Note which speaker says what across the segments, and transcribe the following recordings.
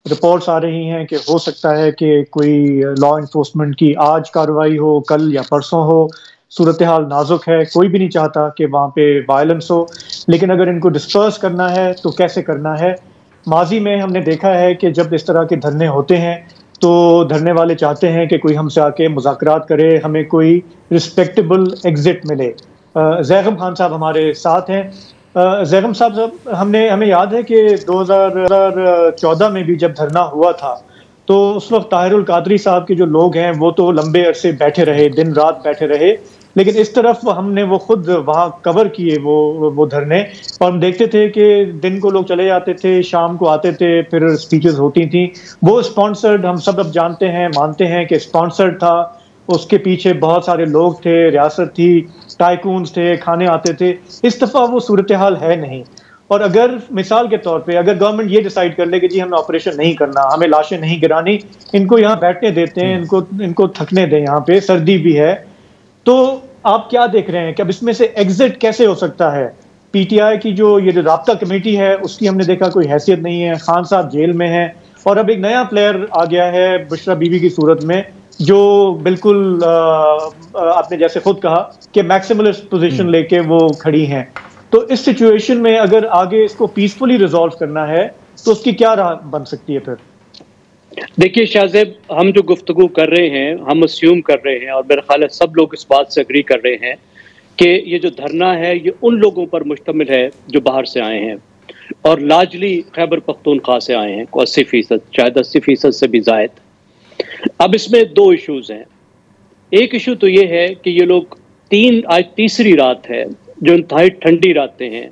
Speaker 1: Reports आ रही हैं कि हो सकता है कि कोई लॉ इन्फोर्समेंट की आज कार्रवाई हो, कल या परसों हो। सूरत हाल नाजुक है, कोई भी नहीं चाहता कि वहाँ पे वायलेंस हो, लेकिन अगर इनको डिस्पर्स करना है तो कैसे करना है? माजी में हमने देखा है कि जब इस तरह के धरने होते हैं तो धरने वाले चाहते हैं कि कोई हमसे आके मुज़ाकरात करे, हमें कोई रिस्पेक्टेबल एग्जिट मिले। जैगम खान साहब हमारे साथ हैं। जैगम साहब, हमें याद है कि 2014 में भी जब धरना हुआ था, तो उस वक्त ताहिरुल कादरी साहब के जो लोग हैं वो तो लंबे अरसे बैठे रहे, दिन रात बैठे रहे, लेकिन इस तरफ हमने वो खुद वहाँ कवर किए वो धरने, और हम देखते थे कि दिन को लोग चले जाते थे, शाम को आते थे, फिर स्पीचेस होती थी। वो स्पॉन्सर्ड, हम सब अब जानते हैं, मानते हैं कि स्पॉन्सर्ड था। उसके पीछे बहुत सारे लोग थे, रियासत थी, टाइकून्स थे, खाने आते थे। इस दफ़ा वो सूरत हाल है नहीं। और अगर मिसाल के तौर पे अगर गवर्नमेंट ये डिसाइड कर ले कि जी हमें ऑपरेशन नहीं करना, हमें लाशें नहीं गिरानी, इनको यहाँ बैठने देते हैं, इनको थकने दें, यहाँ पे सर्दी भी है, तो आप क्या देख रहे हैं कि अब इसमें से एग्जिट कैसे हो सकता है? पीटीआई की जो ये राब्ता कमेटी है उसकी हमने देखा कोई हैसियत नहीं है, खान साहब जेल में हैं, और अब एक नया प्लेयर आ गया है बुशरा बीबी की सूरत में, जो बिल्कुल आपने जैसे खुद कहा कि मैक्सिमलिस्ट पोजीशन लेके वो खड़ी हैं। तो इस सिचुएशन में अगर आगे इसको पीसफुली रिजॉल्व करना है तो उसकी क्या राह बन सकती है फिर?
Speaker 2: देखिए शाहजेब, हम जो गुफ्तगू कर रहे हैं, हम अस्यूम कर रहे हैं, और मेरा ख्याल है सब लोग इस बात से एग्री कर रहे हैं कि ये जो धरना है ये उन लोगों पर मुश्तमिल है जो बाहर से आए हैं, और लार्जली खैबर पख्तूनख्वा से आए हैं, 80%, शायद 80% से भी ज़ायद। अब इसमें दो इश्यूज हैं। एक इशू तो ये है कि ये लोग आज तीसरी रात है, जो इंतहाई ठंडी रातें हैं,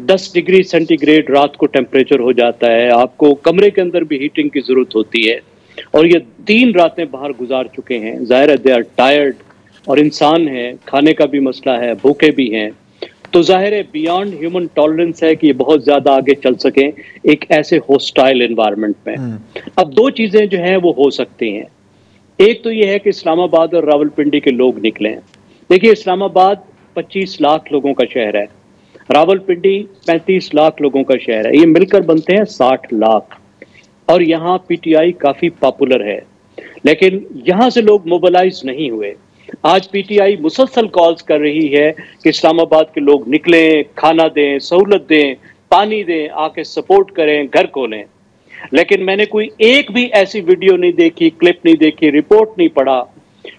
Speaker 2: 10 डिग्री सेंटीग्रेड रात को टेम्परेचर हो जाता है, आपको कमरे के अंदर भी हीटिंग की ज़रूरत होती है, और ये 3 रातें बाहर गुजार चुके हैं। ज़ाहिर है दे आर टायर्ड, और इंसान है, खाने का भी मसला है, भूखे भी हैं, तो ज़ाहिर है बियॉन्ड ह्यूमन टॉलरेंस है कि ये बहुत ज़्यादा आगे चल सकें एक ऐसे होस्टाइल एनवायरनमेंट में। अब दो चीज़ें जो हैं वो हो सकती हैं। एक तो ये है कि इस्लामाबाद और रावलपिंडी के लोग निकलें। देखिए, इस्लामाबाद 25 लाख लोगों का शहर है, रावलपिंडी 35 लाख लोगों का शहर है, ये मिलकर बनते हैं 60 लाख, और यहाँ पीटीआई काफ़ी पॉपुलर है, लेकिन यहाँ से लोग मोबिलाइज नहीं हुए। आज पीटीआई मुसलसल कॉल्स कर रही है कि इस्लामाबाद के लोग निकलें, खाना दें, सहूलत दें, पानी दें, आके सपोर्ट करें, घर खोलें, लेकिन मैंने कोई एक भी ऐसी वीडियो नहीं देखी, क्लिप नहीं देखी, रिपोर्ट नहीं पढ़ा,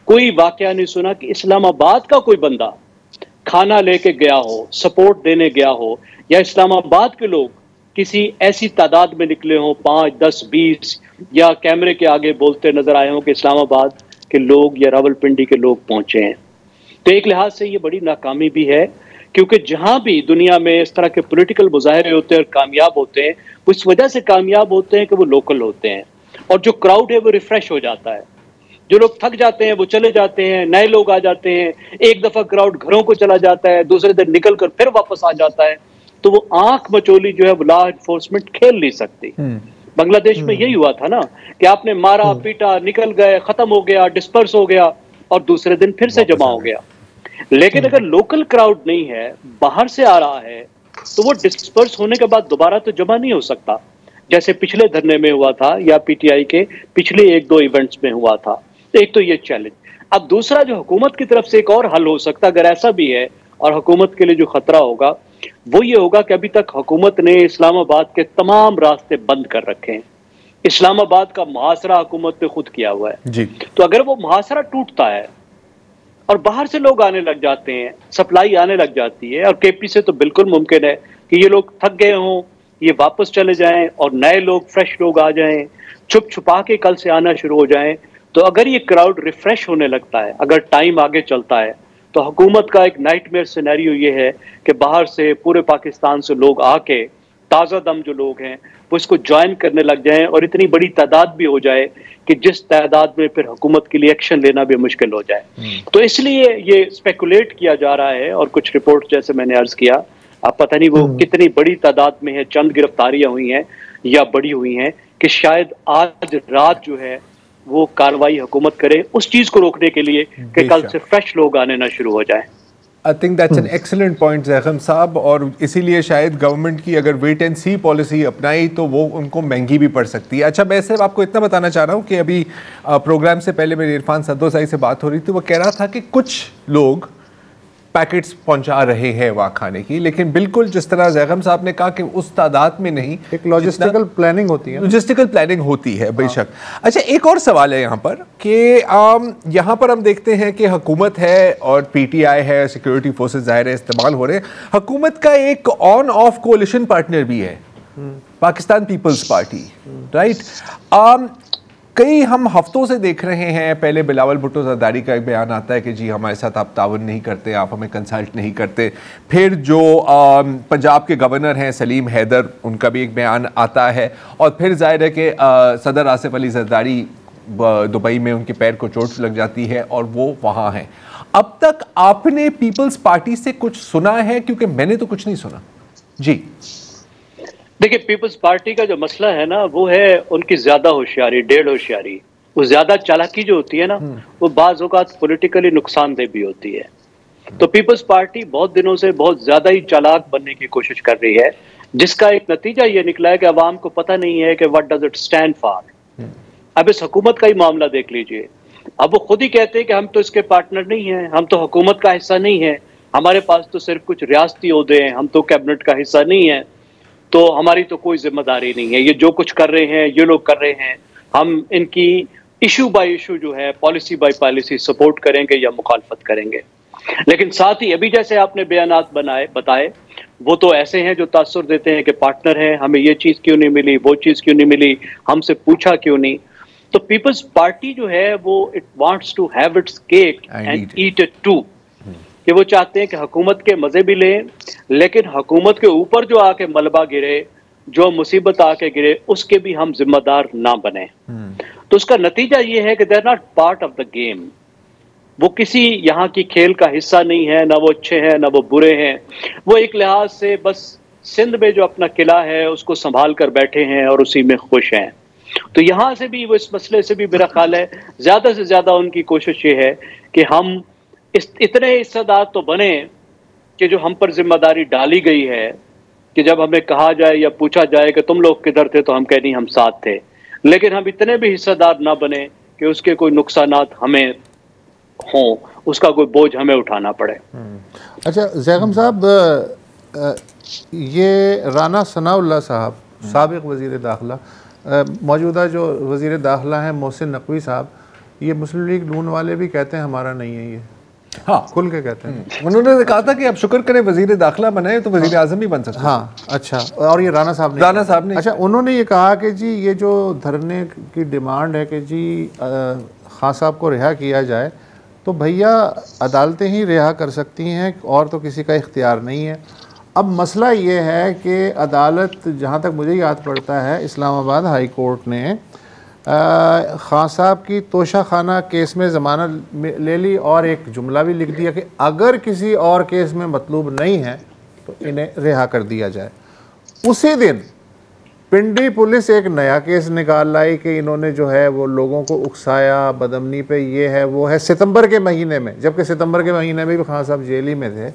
Speaker 2: कोई वाकया नहीं सुना कि इस्लामाबाद का कोई बंदा खाना लेके गया हो, सपोर्ट देने गया हो, या इस्लामाबाद के लोग किसी ऐसी तादाद में निकले हों, 5, 10, 20, या कैमरे के आगे बोलते नजर आए हों कि इस्लामाबाद के लोग या रावलपिंडी के लोग पहुंचे हैं। तो एक लिहाज से ये बड़ी नाकामी भी है, क्योंकि जहां भी दुनिया में इस तरह के पॉलिटिकल मुजाहरे होते हैं और कामयाब होते हैं, वो इस वजह से कामयाब होते हैं कि वो लोकल होते हैं, और जो क्राउड है वो रिफ्रेश हो जाता है। जो लोग थक जाते हैं वो चले जाते हैं, नए लोग आ जाते हैं, एक दफा क्राउड घरों को चला जाता है, दूसरे दिन निकल कर फिर वापस आ जाता है, तो वो आंख मचोली जो है वो लॉ एनफोर्समेंट खेल नहीं सकती। बांग्लादेश में यही हुआ था ना, कि आपने मारा पीटा, निकल गए, खत्म हो गया, डिस्पर्स हो गया, और दूसरे दिन फिर से जमा हो गया। लेकिन अगर लोकल क्राउड नहीं है, बाहर से आ रहा है, तो वो डिस्पर्स होने के बाद दोबारा तो जमा नहीं हो सकता, जैसे पिछले धरने में हुआ था या पीटीआई के पिछले 1-2 इवेंट्स में हुआ था। तो एक तो ये चैलेंज। अब दूसरा, जो हुकूमत की तरफ से एक और हल हो सकता अगर ऐसा भी है, और हुकूमत के लिए जो खतरा होगा वो ये होगा कि अभी तक हुकूमत ने इस्लामाबाद के तमाम रास्ते बंद कर रखे हैं। इस्लामाबाद का मुहासरा हुकूमत ने खुद किया हुआ है जी। तो अगर वो मुहासरा टूटता है और बाहर से लोग आने लग जाते हैं, सप्लाई आने लग जाती है, और केपी से तो बिल्कुल मुमकिन है कि ये लोग थक गए हों, ये वापस चले जाएं और नए लोग, फ्रेश लोग आ जाएं, छुप छुपा के कल से आना शुरू हो जाएं। तो अगर ये क्राउड रिफ्रेश होने लगता है, अगर टाइम आगे चलता है, तो हुकूमत का एक नाइटमेयर सिनेरियो ये है कि बाहर से पूरे पाकिस्तान से लोग आके, ताज़ा दम जो लोग हैं वो इसको ज्वाइन करने लग जाएं, और इतनी बड़ी तादाद भी हो जाए कि जिस तादाद में फिर हुकूमत के लिए एक्शन लेना भी मुश्किल हो जाए। तो इसलिए ये स्पेकुलेट किया जा रहा है, और कुछ रिपोर्ट जैसे मैंने अर्ज किया, अब पता नहीं वो कितनी बड़ी तादाद में है, चंद गिरफ्तारियां हुई हैं या बड़ी हुई हैं, कि शायद आज रात जो है वो कार्रवाई हुकूमत करे उस चीज को रोकने के लिए कि कल से फ्रेश लोग आने ना शुरू हो जाए।
Speaker 3: I think that's an excellent point Zaigam साहब, और इसीलिए शायद गवर्नमेंट की अगर वेट एंड सी पॉलिसी अपनाई तो वो उनको महंगी भी पड़ सकती है। अच्छा, मैं सिर्फ आपको इतना बताना चाह रहा हूँ कि अभी प्रोग्राम से पहले मेरी इरफान सद्दोसाई से बात हो रही थी, वो कह रहा था कि कुछ लोग पैकेट्स पहुंचा रहे हैं वहाँ खाने की, लेकिन बिल्कुल जिस तरह ज़ैगम साहब ने कहा कि उस तादाद में नहीं,
Speaker 4: एक लॉजिस्टिकल प्लानिंग होती है,
Speaker 3: लॉजिस्टिकल प्लानिंग होती है बेशक। अच्छा, एक और सवाल है यहाँ पर कि यहाँ पर हम देखते हैं कि हुकूमत है और पीटीआई है, सिक्योरिटी फोर्सेस ज़ाहिर है इस्तेमाल हो रहे हैं, हुकूमत का एक ऑन ऑफ कोalition पार्टनर भी है, पाकिस्तान पीपल्स पार्टी, राइट। कई हम हफ्तों से देख रहे हैं, पहले बिलावल भुट्टो जरदारी का एक बयान आता है कि जी हमारे साथ आप तावन नहीं करते, आप हमें कंसल्ट नहीं करते। फिर जो पंजाब के गवर्नर हैं सलीम हैदर, उनका भी एक बयान आता है, और फिर जाहिर है कि सदर आसिफ अली जरदारी दुबई में उनके पैर को चोट लग जाती है और वो वहाँ हैं। अब तक आपने पीपल्स पार्टी से कुछ सुना है? क्योंकि मैंने तो कुछ नहीं सुना जी।
Speaker 2: देखिए, पीपल्स पार्टी का जो मसला है ना, वो है उनकी ज्यादा होशियारी, डेढ़ होशियारी। वो ज्यादा चालाकी जो होती है ना, वो बाज़ औक़ात पॉलिटिकली नुकसानदेह भी होती है। तो पीपल्स पार्टी बहुत दिनों से बहुत ज्यादा ही चालाक बनने की कोशिश कर रही है, जिसका एक नतीजा ये निकला है कि अवाम को पता नहीं है कि what does it stand for. अब इस हुकूमत का ही मामला देख लीजिए, अब वो खुद ही कहते हैं कि हम तो इसके पार्टनर नहीं है, हम तो हुकूमत का हिस्सा नहीं है, हमारे पास तो सिर्फ कुछ रियासती ओहदे हैं, हम तो कैबिनेट का हिस्सा नहीं है, तो हमारी तो कोई जिम्मेदारी नहीं है, ये जो कुछ कर रहे हैं ये लोग कर रहे हैं, हम इनकी इशू बाय इशू जो है, पॉलिसी बाय पॉलिसी सपोर्ट करेंगे या मुखालफत करेंगे। लेकिन साथ ही अभी जैसे आपने बयानात बताए, वो तो ऐसे हैं जो तासुर देते हैं कि पार्टनर हैं, हमें ये चीज़ क्यों नहीं मिली, वो चीज़ क्यों नहीं मिली, हमसे पूछा क्यों नहीं। तो पीपल्स पार्टी जो है वो it wants to have its cake and eat it too, कि वो चाहते हैं कि हुकूमत के मजे भी लें, लेकिन हुकूमत के ऊपर जो आके मलबा गिरे, जो मुसीबत आके गिरे, उसके भी हम जिम्मेदार ना बने। तो उसका नतीजा ये है कि they are not part of the game. वो किसी यहाँ की खेल का हिस्सा नहीं है, ना वो अच्छे हैं ना वो बुरे हैं। वो एक लिहाज से बस सिंध में जो अपना किला है उसको संभाल कर बैठे हैं और उसी में खुश हैं। तो यहाँ से भी वो इस मसले से भी मेरा ख्याल है ज्यादा से ज्यादा उनकी कोशिश ये है कि हम इतने हिस्सेदार तो बने कि जो हम पर जिम्मेदारी डाली गई है कि जब हमें कहा जाए या पूछा जाए कि तुम लोग किधर थे, तो हम कह नहीं हम साथ थे, लेकिन हम इतने भी हिस्सेदार ना बने कि उसके कोई नुकसानात हमें हों, उसका कोई बोझ हमें उठाना पड़े।
Speaker 4: अच्छा ज़ैगम साहब, ये राना सनाउल्लाह साहब, साबिक वज़ीर दाखिला, मौजूदा जो वज़ीर दाखिला हैं मोहसिन नकवी साहब, ये मुस्लिम लीग नून वाले भी कहते हैं हमारा नहीं है ये, हाँ खुल के कहते हैं।
Speaker 3: उन्होंने कहा था कि अब शुक्र करें वजीर दाखिला बनाए तो वजीर आजम ही बन सकते हैं।
Speaker 4: हाँ अच्छा, और ये राना साहब ने अच्छा, उन्होंने ये कहा कि जी ये जो धरने की डिमांड है कि जी खान साहब को रिहा किया जाए, तो भैया अदालतें ही रिहा कर सकती हैं और तो किसी का इख्तियार नहीं है। अब मसला ये है कि अदालत, जहाँ तक मुझे याद पड़ता है, इस्लामाबाद हाई कोर्ट ने खान साहब की तोशा खाना केस में ज़मानत ले ली और एक जुमला भी लिख दिया कि अगर किसी और केस में मतलूब नहीं है तो इन्हें रिहा कर दिया जाए। उसी दिन पिंडी पुलिस एक नया केस निकाल लाई कि इन्होंने जो है वो लोगों को उकसाया, बदअमनी पे ये है वो है, सितंबर के महीने में, जबकि सितंबर के महीने में भी खान साहब जेल ही में थे।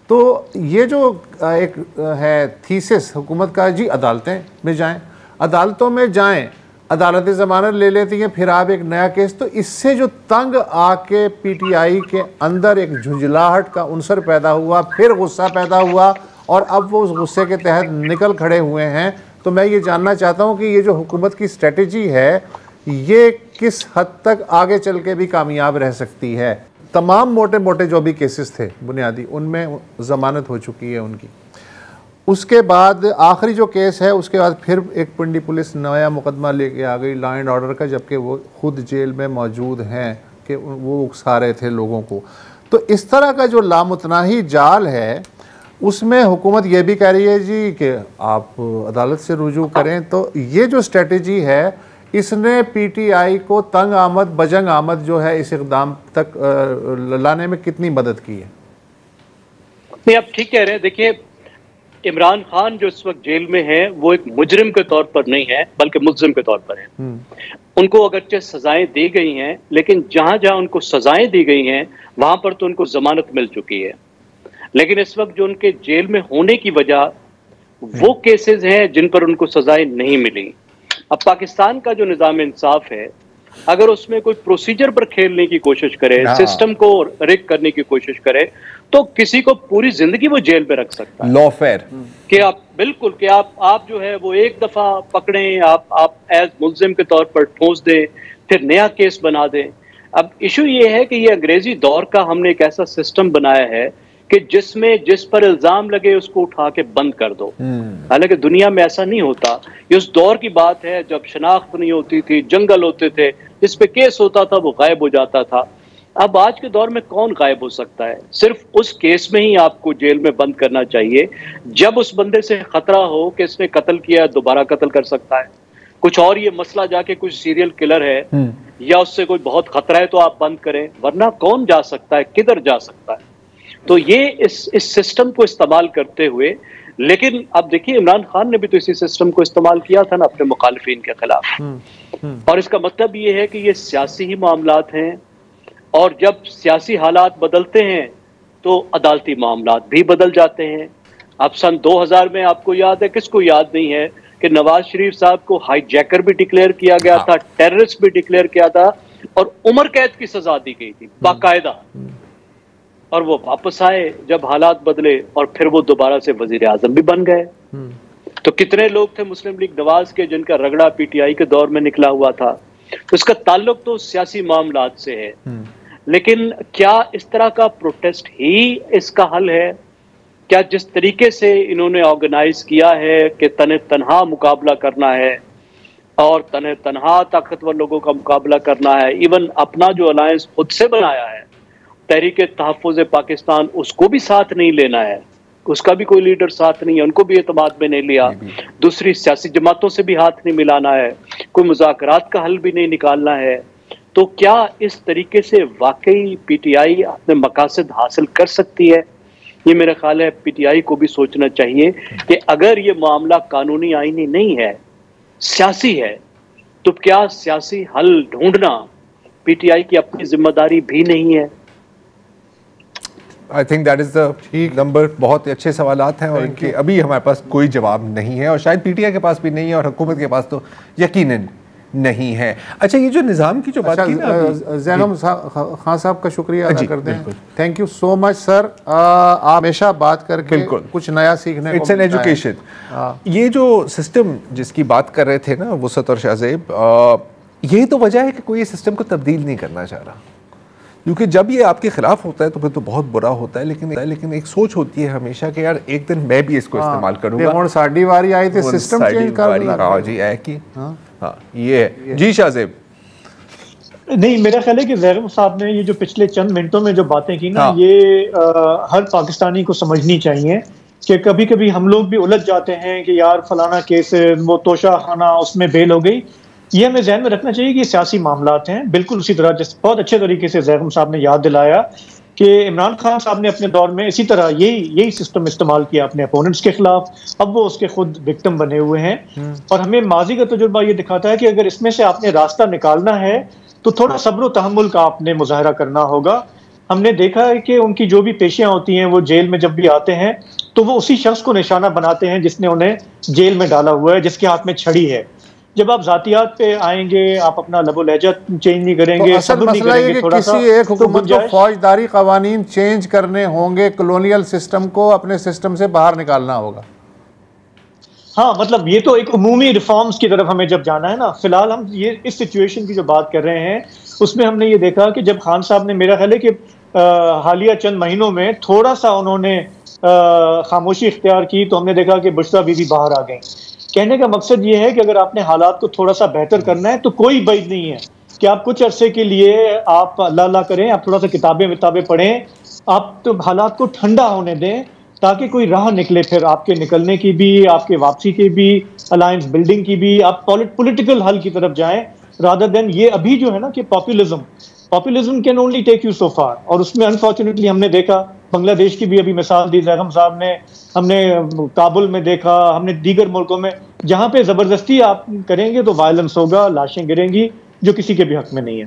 Speaker 4: तो ये जो एक है थीसिस हुकूमत का, जी अदालतें में जाएं, अदालतों में जाएं, अदालतें ज़मानत ले लेती हैं, फिर आप एक नया केस, तो इससे जो तंग आके पीटीआई के अंदर एक झुंझलाहट का उनसर पैदा हुआ, फिर गुस्सा पैदा हुआ और अब वो उस गुस्से के तहत निकल खड़े हुए हैं। तो मैं ये जानना चाहता हूँ कि ये जो हुकूमत की स्ट्रेटजी है ये किस हद तक आगे चल के भी कामयाब रह सकती है। तमाम मोटे मोटे जो भी केसेस थे बुनियादी, उनमें ज़मानत हो चुकी है उनकी, उसके बाद आखिरी जो केस है उसके बाद फिर एक पिंडी पुलिस नया मुकदमा लेके आ गई लॉ एंड ऑर्डर का, जबकि वो खुद जेल में मौजूद हैं कि वो उकसा रहे थे लोगों को। तो इस तरह का जो लामुतनाही जाल है उसमें हुकूमत ये भी कह रही है जी कि आप अदालत से रुजू करें। तो ये जो स्ट्रेटजी है इसने पीटीआई को तंग आमद बजंग आमद जो है इस इक़दाम तक लाने में कितनी मदद की है?
Speaker 2: नहीं, आप ठीक कह रहे हैं। देखिए, इमरान खान जो इस वक्त जेल में है वो एक मुजरिम के तौर पर नहीं है बल्कि मुल्जिम के तौर पर है। उनको अगरचे सजाएं दी गई हैं, लेकिन जहां जहां उनको सजाएं दी गई हैं वहां पर तो उनको जमानत मिल चुकी है। लेकिन इस वक्त जो उनके जेल में होने की वजह वो केसेस हैं जिन पर उनको सजाएं नहीं मिली। अब पाकिस्तान का जो निज़ाम इंसाफ है, अगर उसमें कोई प्रोसीजर पर खेलने की कोशिश करे, सिस्टम को रिग करने की कोशिश करे, तो किसी को पूरी जिंदगी वो जेल में रख सकता है।
Speaker 3: लॉ फेयर
Speaker 2: कि आप बिल्कुल कि आप जो है वो एक दफा पकड़ें, आप एज मुल्जिम के तौर पर ठोंस दें, फिर नया केस बना दें। अब इशू ये है कि ये अंग्रेजी दौर का हमने एक ऐसा सिस्टम बनाया है कि जिसमें जिस पर इल्जाम लगे उसको उठा के बंद कर दो। हालांकि दुनिया में ऐसा नहीं होता। ये उस दौर की बात है जब शनाख्त नहीं होती थी, जंगल होते थे, जिस पे केस होता था वो गायब हो जाता था। अब आज के दौर में कौन गायब हो सकता है? सिर्फ उस केस में ही आपको जेल में बंद करना चाहिए जब उस बंदे से खतरा हो कि इसने कत्ल किया, दोबारा कत्ल कर सकता है। कुछ और ये मसला जाके कुछ सीरियल किलर है या उससे कोई बहुत खतरा है तो आप बंद करें, वरना कौन जा सकता है, किधर जा सकता है? तो ये इस सिस्टम को इस्तेमाल करते हुए, लेकिन अब देखिए इमरान खान ने भी तो इसी सिस्टम को इस्तेमाल किया था ना अपने मुखालिफिन के खिलाफ। और इसका मतलब ये है कि ये सियासी ही मामलात हैं, और जब सियासी हालात बदलते हैं तो अदालती मामलात भी बदल जाते हैं। अब सन 2000 में आपको याद है, किसको याद नहीं है कि नवाज शरीफ साहब को हाईजैकर भी डिक्लेयर किया गया था, टेररिस्ट भी डिक्लेयर किया था, और उम्र कैद की सजा दी गई थी बाकायदा। और वो वापस आए जब हालात बदले, और फिर वो दोबारा से वजीर आजम भी बन गए। तो कितने लोग थे मुस्लिम लीग नवाज के जिनका रगड़ा पीटीआई के दौर में निकला हुआ था। तो इसका ताल्लुक तो सियासी मामलात से है, लेकिन क्या इस तरह का प्रोटेस्ट ही इसका हल है? क्या जिस तरीके से इन्होंने ऑर्गेनाइज किया है कि तने तनहा मुकाबला करना है और तने तनहा ताकतवर लोगों का मुकाबला करना है, इवन अपना जो अलायंस खुद से बनाया है तहरीक तहफ़्फ़ुज़ पाकिस्तान, उसको भी साथ नहीं लेना है, उसका भी कोई लीडर साथ नहीं है, उनको भी एतमाद में नहीं लिया। दूसरी सियासी जमातों से भी हाथ नहीं मिलाना है, कोई मुज़ाकरात का हल भी नहीं निकालना है। तो क्या इस तरीके से वाकई पीटीआई अपने मकासद हासिल कर सकती है? ये मेरा ख्याल है पीटीआई को भी सोचना चाहिए कि अगर ये मामला कानूनी आईनी नहीं है, सियासी है, तो क्या सियासी हल ढूंढना पीटीआई की अपनी जिम्मेदारी भी नहीं है?
Speaker 3: I think that is the number. बहुत अच्छे सवालात हैं और इनके अभी हमारे पास कोई जवाब नहीं है, और शायद पीटीआई के पास भी नहीं है, और हुकूमत के पास तो यकीनन नहीं है। अच्छा, ये जो निज़ाम की जो बात की ना,
Speaker 4: ज़ैनब खान साहब का शुक्रिया अदा करते हैं। Thank you so much sir, आप हमेशा बात करके कुछ नया सीखने को
Speaker 3: इट्स एन एजुकेशन। ये जो सिस्टम जिसकी बात कर रहे थे ना वुसअत और शाहज़ेब, यही तो वजह है कि कोई इस सिस्टम को तब्दील नहीं करना चाह रहा, क्योंकि जब ये आपके खिलाफ होता है तो फिर तो बहुत बुरा होता है। लेकिन एक सोच होती है हमेशा कि यार एक दिन मैं भी इसको इस्तेमाल करूंगा।
Speaker 4: साड़ी वारी आई थी सिस्टम चेंज करना।
Speaker 3: हाँ जी, है कि हाँ ये है जी शाहज़ेब।
Speaker 1: नहीं, मेरा ख्याल है कि ज़ैरम साहब ने ये जो पिछले चंद मिनटों में जो बातें की ना, ये हर पाकिस्तानी को समझनी चाहिए कि कभी कभी हम लोग भी उलझ जाते हैं कि यार फलाना केस वो तोशा खाना उसमें बेल हो गई। ये हमें ध्यान में रखना चाहिए कि सियासी मामलात हैं। बिल्कुल उसी तरह जिस बहुत अच्छे तरीके से ज़ैरम साहब ने याद दिलाया कि इमरान खान साहब ने अपने दौर में इसी तरह यही सिस्टम इस्तेमाल किया अपने अपोनेंट्स के खिलाफ। अब वो उसके खुद विक्टिम बने हुए हैं, और हमें माजी का तजुर्बा ये दिखाता है कि अगर इसमें से आपने रास्ता निकालना है तो थोड़ा सब्र व तहम्मुल का आपने मुजाहरा करना होगा। हमने देखा है कि उनकी जो भी पेशियां होती हैं, वो जेल में जब भी आते हैं तो वो उसी शख्स को निशाना बनाते हैं जिसने उन्हें जेल में डाला हुआ है, जिसके हाथ में छड़ी है। जब आप जातियात पे आएंगे, आप अपना लबो लहजा चेंज नहीं करेंगे,
Speaker 4: तो असल मसला ये कि किसी एक हुकूमत को फौजदारी कवानीन चेंज करने होंगे, कॉलोनियल सिस्टम को अपने सिस्टम से बाहर निकालना होगा।
Speaker 1: हाँ, मतलब ये तो एक उमूमी रिफॉर्म्स की तरफ हमें जब जाना है ना। फिलहाल हम ये इस सिचुएशन की जो बात कर रहे हैं उसमें हमने ये देखा कि जब खान साहब ने, मेरा ख्याल है कि हालिया चंद महीनों में थोड़ा सा उन्होंने खामोशी इख्तियार की, तो हमने देखा कि बुशरा बीबी बाहर आ गई। कहने का मकसद ये है कि अगर आपने हालात को थोड़ा सा बेहतर करना है तो कोई बैद नहीं है कि आप कुछ अरसे के लिए आप अल्लाह करें, आप थोड़ा सा किताबें पढ़ें, आप तो हालात को ठंडा होने दें ताकि कोई राह निकले फिर आपके निकलने की भी, आपके वापसी की भी, अलायंस बिल्डिंग की भी, आप पॉलिटिकल हल की तरफ जाएं, रादर देन ये अभी जो है ना कि populism can only take you so far. और उसमें अनफॉर्चुनेटली हमने देखा, बांग्लादेश की भी अभी मिसाल दी ज़ैरम साहब ने, हमने काबुल में देखा, हमने दीगर मुल्कों में, जहाँ पे ज़बरदस्ती आप करेंगे तो वायलेंस होगा, लाशें गिरेंगी, जो किसी के भी हक में नहीं है।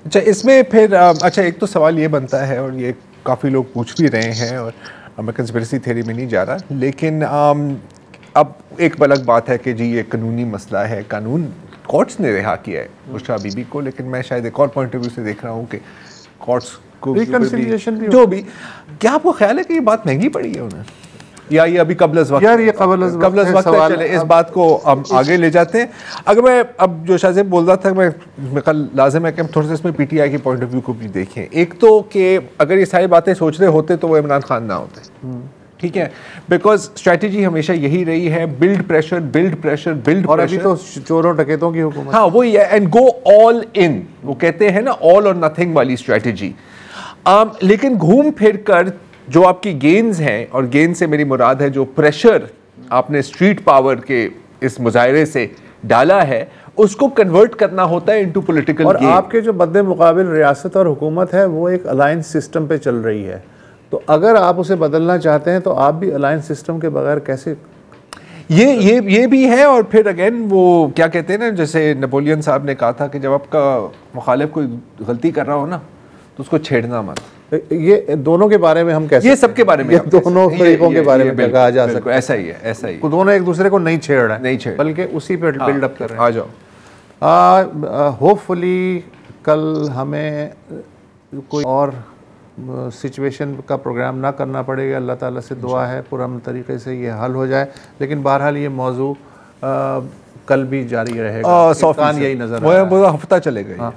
Speaker 3: अच्छा, इसमें फिर अच्छा एक तो सवाल ये बनता है, और ये काफ़ी लोग पूछ भी रहे हैं, और मैं कंस्पिरेसी थ्योरी में नहीं जा रहा, लेकिन अब एक अलग बात है कि जी ये कानूनी मसला है, कानून कोर्ट्स ने रिहा किया है बुशरा बीबी को, लेकिन मैं शायद एक और पॉइंट ऑफ व्यू से देख रहा हूँ कि कोर्ट्स को
Speaker 4: रिकंसिलिएशन भी
Speaker 3: जो भी, क्या आपको ख्याल है कि ये बात महंगी पड़ी है उन्हें, या ये अभी कबल वक्त?
Speaker 4: यार ये कबल वक्त
Speaker 3: है, चले इस बात को हम आगे ले जाते हैं। अगर मैं अब जो शाहज़ेब बोल रहा था, मैं कल लाजिम है कि हम थोड़ा सा इसमें पीटीआई की पॉइंट ऑफ व्यू को भी देखें। एक तो कि अगर ये सारी बातें सोच रहे होते तो वो इमरान खान ना होते, ठीक है, बिकॉज स्ट्रेटजी हमेशा यही रही है, build pressure build pressure build, और
Speaker 4: अभी तो चोरों डकैतों की हुकूमत,
Speaker 3: हाँ वही है, एंड गो ऑल इन, वो कहते हैं ना ऑल और नथिंग वाली स्ट्रेटजी। लेकिन घूम फिर कर जो आपकी गेन्स हैं, और गेन से मेरी मुराद है जो प्रेशर आपने स्ट्रीट पावर के इस मुजाहरे से डाला है, उसको कन्वर्ट करना होता है इनटू पॉलिटिकल गेन।
Speaker 4: और आपके जो बदले मुकाबिल रियासत और हुकूमत है वो एक अलायंस सिस्टम पे चल रही है, तो अगर आप उसे बदलना चाहते हैं तो आप भी अलायंस सिस्टम के बगैर कैसे?
Speaker 3: ये भी है। और फिर अगेन वो क्या कहते हैं ना, जैसे नेपोलियन साहब ने कहा था कि जब आपका मुखालिफ कोई गलती कर रहा हो ना तो उसको छेड़ना मत।
Speaker 4: ये दोनों के बारे में हम कैसे,
Speaker 3: ये सबके बारे में,
Speaker 4: ये दोनों तरीकों के बारे में कहा जा सकता है।
Speaker 3: ऐसा ही है, ऐसा ही,
Speaker 4: दोनों एक दूसरे को नहीं छेड़ रहे,
Speaker 3: नहीं छेड़,
Speaker 4: बल्कि उसी पे बिल्डअप कर रहे हैं।
Speaker 3: आ जाओ।
Speaker 4: होपफुली कल हमें कोई और सिचुएशन का प्रोग्राम ना करना पड़ेगा, अल्लाह ताला से दुआ है पुरअमन तरीके से ये हल हो जाए, लेकिन बहरहाल ये मौजू कल भी जारी रहेगा, यही नजर
Speaker 3: हफ्ता चलेगा।